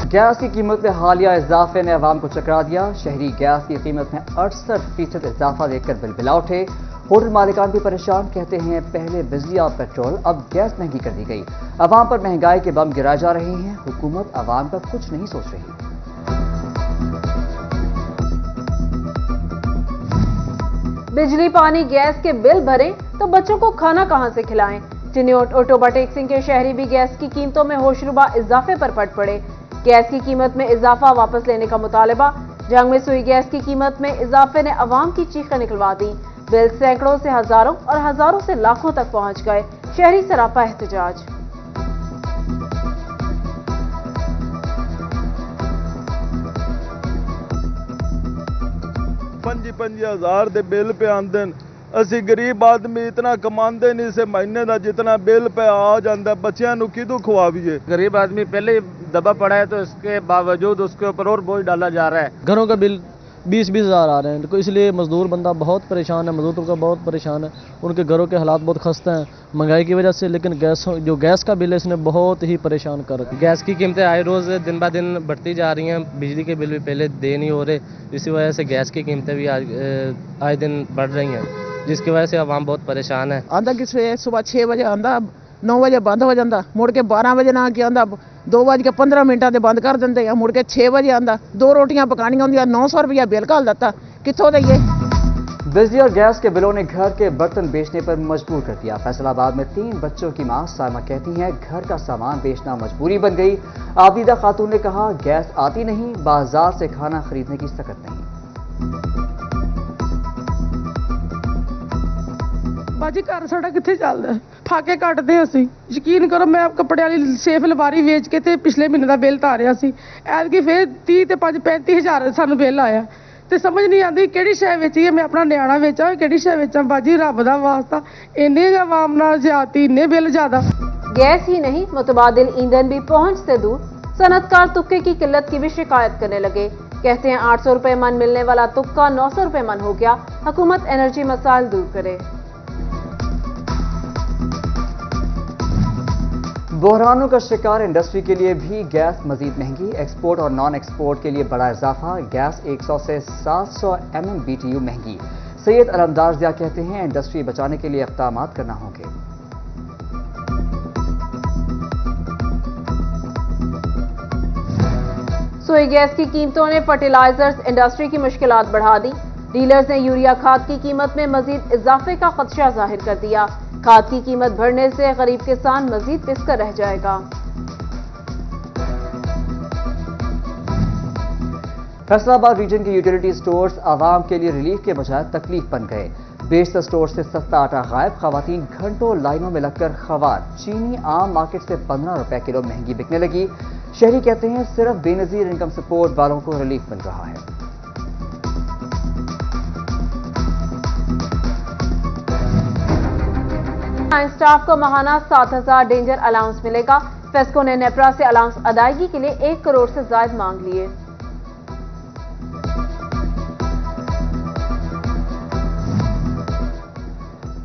Gas की कीमत में हालिया इजाफे ने अवाम को चकरा दिया। शहरी गैस की कीमत में 68% इजाफा देखकर बिलबिला उठे। होटल मालिकान भी परेशान, कहते हैं पहले बिजली और पेट्रोल, अब गैस महंगी कर दी गई। अवाम पर महंगाई के बम गिराए जा रहे हैं। हुकूमत अवाम का कुछ नहीं सोच रही। बिजली, पानी, गैस के बिल भरें तो बच्चों को खाना कहां से खिलाएं। चिन्योट ऑटोबा टेक्सिंग के शहरी भी गैस की कीमतों में होशरुबा इजाफे पर पट पड़े। गैस की कीमत में इजाफा वापस लेने का मुतालबा। जंग में सुई गैस की कीमत में इजाफे ने अवाम की चीखें निकलवा दी। बिल सैकड़ों से हजारों और हजारों से लाखों तक पहुंच गए। शहरी सरापा एहतजाज। पंजी हजार दे बिल पे आंदे न। असी गरीब आदमी इतना कमांदे नहीं से महीने का जितना बिल पे आ जाता, बच्चों को किदू खवाइए। गरीब आदमी पहले ही दबा पड़ा है, तो इसके बावजूद उसके ऊपर और बोझ डाला जा रहा है। घरों का बिल 20-20 हज़ार आ रहे हैं, तो इसलिए मजदूर बंदा बहुत परेशान है, मजदूर का बहुत परेशान है। उनके घरों के हालात बहुत खस्ता हैं महंगाई की वजह से। लेकिन गैस का बिल है, इसने बहुत ही परेशान कर रखा है। गैस की कीमतें आए रोज़ दिन ब दिन बढ़ती जा रही हैं। बिजली के बिल भी पहले दे नहीं हो रहे, इसी वजह से गैस की कीमतें भी आए दिन बढ़ रही हैं, जिसकी वजह से आवाम बहुत परेशान है। आंदा कि सुबह 6 बजे आंदा, 9 बजे बंद हो जाता, मुड़ के 12 बजे ना कि आंदा 2:15 से बंद कर देंगे, मुड़ के 6 बजे आंदा। 2 रोटियां पकानियां होंदियां, 900 रुपया बिल घाल देता, कित्थों दईए। बिजली और गैस के बिलों ने घर के बर्तन बेचने पर मजबूर कर दिया। फैसलाबाद में 3 बच्चों की मां साइमा कहती हैं घर का सामान बेचना मजबूरी बन गई। आबिदा खातून ने कहा गैस आती नहीं, बाजार से खाना खरीदने की सकत नहीं। बाजी घर साडा कित्थे चलदा, फाके कटदे असीं। यकीन करो, मैं कपड़े वाली सेफ अलमारी वेच के ते पिछले महीने का बिल तारिया सी। ऐतकी फिर 30 ते 35 हज़ार सानू बिल आया, ते समझ नहीं आती किहड़ी शै वेचीए। मैं अपना न्याणा वेचां, किहड़ी शै वेचां। बाजी रब दा वास्ता, इन्ने आवाम नाल ज्यादती, इन्ने बिल ज्यादा। गैस ही नहीं, मुतबादिल ईंधन भी पहुंच से दूर। सनतकार तुक्के की किल्लत की भी शिकायत करने लगे। कहते हैं 800 रुपए मन मिलने वाला तुक्का 900 रुपए मन हो गया। हुकूमत एनर्जी मसाइल दूर करे। बहरानों का शिकार इंडस्ट्री के लिए भी गैस मजीद महंगी। एक्सपोर्ट और नॉन एक्सपोर्ट के लिए बड़ा इजाफा। गैस 100 से 700 MMBTU महंगी। सैयद अलमदार ज़िया कहते हैं इंडस्ट्री बचाने के लिए इक़दाम करना होंगे। सुई गैस की कीमतों ने फर्टिलाइजर्स इंडस्ट्री की मुश्किलात बढ़ा दी। डीलर्स ने यूरिया खाद की कीमत में मजीद इजाफे का खदशा जाहिर कर दिया। खाद की कीमत बढ़ने से गरीब किसान मजीद पिसकर रह जाएगा। फैसलाबाद रीजन के यूटिलिटी स्टोर्स आवाम के लिए रिलीफ के बजाय तकलीफ बन गए। बेशतर स्टोर से सस्ता आटा गायब। खवातीन घंटों लाइनों में लगकर खवार। चीनी आम मार्केट से 15 रुपए किलो महंगी बिकने लगी। शहरी कहते हैं सिर्फ बेनजीर इनकम सपोर्ट वालों को रिलीफ मिल रहा है। स्टाफ को माहाना 7,000 डेंजर अलाउंस मिलेगा। फेस्को ने नेपरा से अलाउंस अदायगी के लिए 1 करोड़ से ज्यादा मांग लिए।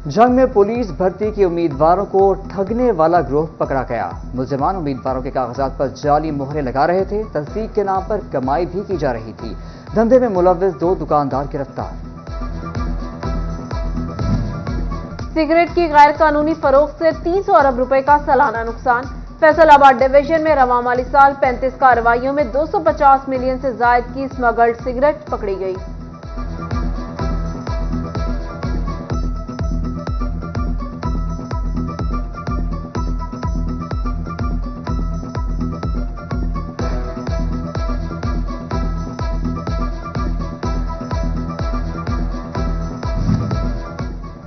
जंग में पुलिस भर्ती के उम्मीदवारों को ठगने वाला गिरोह पकड़ा गया। मुलजमान उम्मीदवारों के कागजात पर जाली मोहरें लगा रहे थे। तस्दीक के नाम पर कमाई भी की जा रही थी। धंधे में मुलव्विस 2 दुकानदार गिरफ्तार। सिगरेट की गैर कानूनी फरोख्त से 300 अरब रुपए का सालाना नुकसान। फैसलाबाद डिवीजन में रवां माली साल 35 कार्रवाइयों में 250 मिलियन से ज्यादा की स्मगल्ड सिगरेट पकड़ी गई।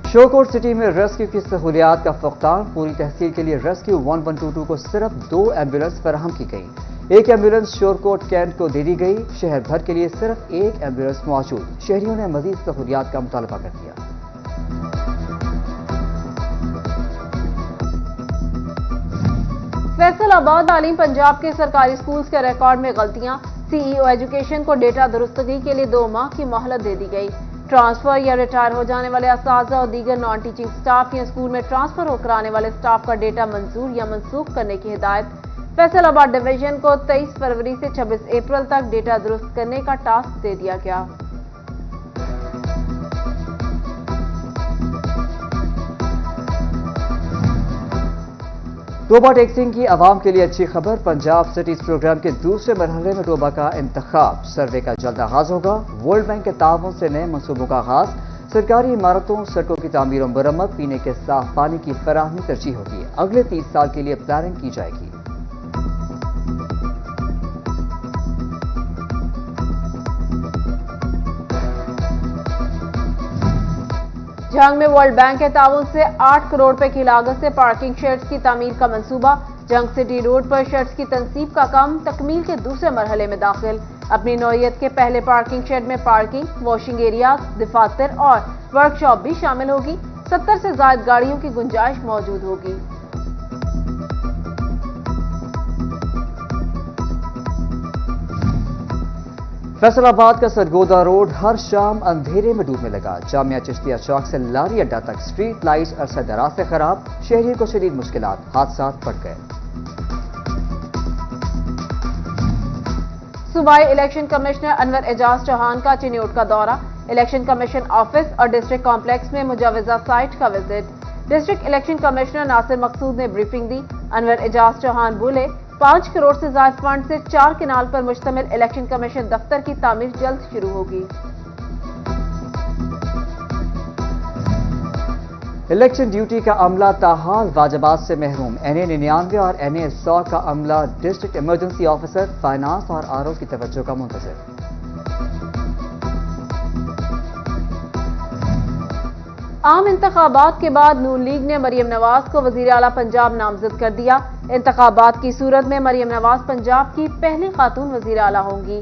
शोकोट सिटी में रेस्क्यू की सहूलियात का फुकदान। पूरी तहसील के लिए रेस्क्यू 1122 को सिर्फ 2 एम्बुलेंस फराहम की गई। 1 एम्बुलेंस शोरकोट कैंट को दे दी गई। शहर भर के लिए सिर्फ 1 एम्बुलेंस मौजूद। शहरियों ने मजीद सहूलियात का मुतालबा कर दिया। फैसलाबाद तालीम पंजाब के सरकारी स्कूल्स के रिकॉर्ड में गलतियां। CEO एजुकेशन को डेटा दुरुस्तगी के लिए 2 माह की मोहलत दे दी गई। ट्रांसफर या रिटायर हो जाने वाले असातिज़ा और दीगर नॉन टीचिंग स्टाफ या स्कूल में ट्रांसफर होकर आने वाले स्टाफ का डेटा मंजूर या मनसूख करने की हिदायत। फैसल आबाद डिवीजन को 23 फरवरी से 26 अप्रैल तक डेटा दुरुस्त करने का टास्क दे दिया गया। टोबा टेक्सिंग की आवाम के लिए अच्छी खबर। पंजाब सिटीज प्रोग्राम के दूसरे मरहले में टोबा का इंतखाब। सर्वे का जल्द आगाज होगा। वर्ल्ड बैंक के ताउन से नए मंसूबों का आगाज। सरकारी इमारतों, सड़कों की तामीर और मरम्मत, पीने के साफ पानी की फराहमी तरजीह होगी। अगले 30 साल के लिए प्लानिंग की जाएगी। जंग में वर्ल्ड बैंक के ताउन से 8 करोड़ रुपए की लागत से पार्किंग शेड्स की तामीर का मंसूबा। जंग सिटी रोड पर शेड्स की तनसीब का काम तकमील के दूसरे मरहले में दाखिल। अपनी नौइयत के पहले पार्किंग शेड में पार्किंग, वॉशिंग एरियाज, दफातर और वर्कशॉप भी शामिल होगी। 70 से ज्यादा गाड़ियों की गुंजाइश मौजूद होगी। फैसलाबाद का सरगोदा रोड हर शाम अंधेरे में डूबने लगा। जामिया चिश्तिया चौक से लारी अड्डा तक स्ट्रीट लाइट्स अरसा दराज से खराब। शहरियों को शदीद मुश्किलात, हादसा बढ़ गए। सूबाई इलेक्शन कमिश्नर अनवर एजाज चौहान का चिन्योट का दौरा। इलेक्शन कमीशन ऑफिस और डिस्ट्रिक्ट कॉम्प्लेक्स में मुजाविजा साइट का visit. District election commissioner Nasir Maqsood ने ब्रीफिंग दी। अनवर एजाज चौहान बोले 5 करोड़ से ज्यादा फंड से 4 किनाल पर मुश्तमिल इलेक्शन कमीशन दफ्तर की तामीर जल्द शुरू होगी। इलेक्शन ड्यूटी का अमला ताहाल वाजबात से महरूम। NA 99 और NA 100 का अमला डिस्ट्रिक्ट इमरजेंसी ऑफिसर, फाइनेंस और आरओ की तवज्जो का मुंतज़िर। आम इंतखाबात के बाद नून लीग ने मरियम नवाज को वजीर आला पंजाब नामजद कर दिया। इंतखाबात की सूरत में मरियम नवाज पंजाब की पहली खातून वजीर आला होंगी।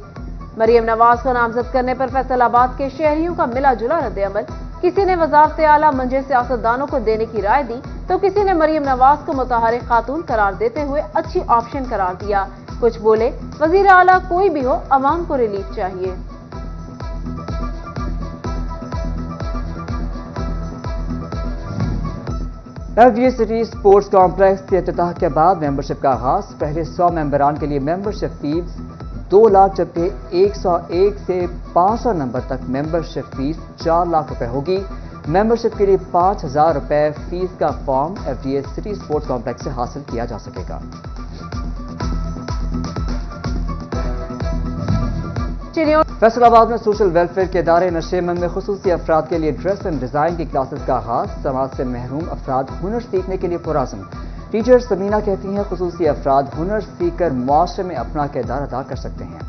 मरियम नवाज को नामजद करने पर फैसलाबाद के शहरियों का मिला जुला रद्द-ए-अमल। किसी ने वजारत आला मंजे सियासतदानों को देने की राय दी तो किसी ने मरियम नवाज को मुतहरिक खातून करार देते हुए अच्छी ऑप्शन करार दिया। कुछ बोले वजीर आला कोई भी हो, अवाम को रिलीफ चाहिए। FDA सिटी स्पोर्ट्स कॉम्प्लेक्स के इफ्तिताह के बाद मेंबरशिप का आगाज। पहले 100 मेंबरान के लिए मेंबरशिप फीस 2 लाख, जबकि 101 से 500 नंबर तक मेंबरशिप फीस 4 लाख रुपए होगी। मेंबरशिप के लिए 5,000 रुपए फीस का form FDA city sports complex से हासिल किया जा सकेगा। फैसलाबाद में सोशल वेलफेयर के इदारे नशेमंद में खुसूसी अफराद के लिए ड्रेस एंड डिजाइन की क्लासेस का आगाज। समाज से महरूम अफराद हुनर सीखने के लिए पुराज़म। टीचर समीना कहती हैं खुसूसी अफराद हुनर सीख कर मुआशरे में अपना किरदार अदा कर सकते हैं।